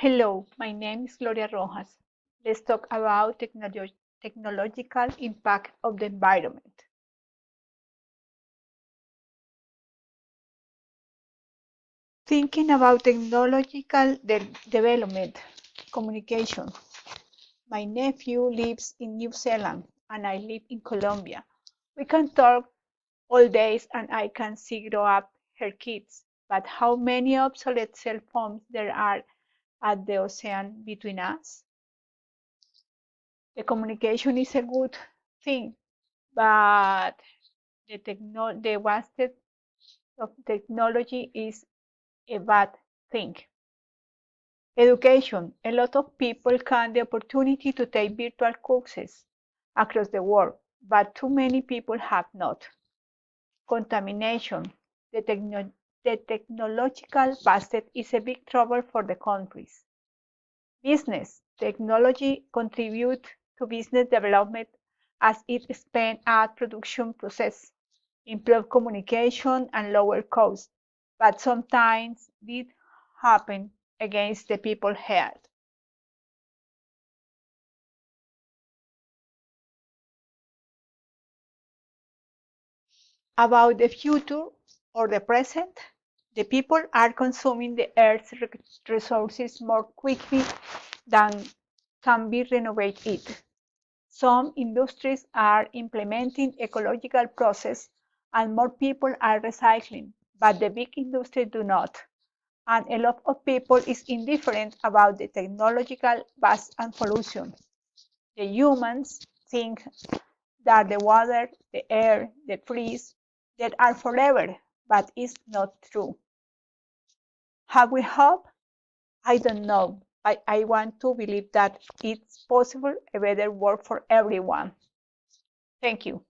Hello, my name is Gloria Rojas. Let's talk about technological impact of the environment. Thinking about technological development, communication. My nephew lives in New Zealand and I live in Colombia. We can talk all days and I can see grow up her kids. But how many obsolete cell phones there are at the ocean between us? The communication is a good thing, but the wasted of technology is a bad thing. Education. A lot of people can the opportunity to take virtual courses across the world, but too many people have not. Contamination. The, the technological basket is a big trouble for the countries. Business. Technology contribute to business development as it expands our production process, improve communication and lower costs, but sometimes this happen against the people health. About the future or the present, the people are consuming the earth's resources more quickly than can be renovated. Some industries are implementing ecological process and more people are recycling, but the big industries do not. And a lot of people is indifferent about the technological waste and pollution. The humans think that the water, the air, the trees, that are forever, but it's not true. Have we hope? I don't know. I want to believe that it's possible a better world for everyone. Thank you.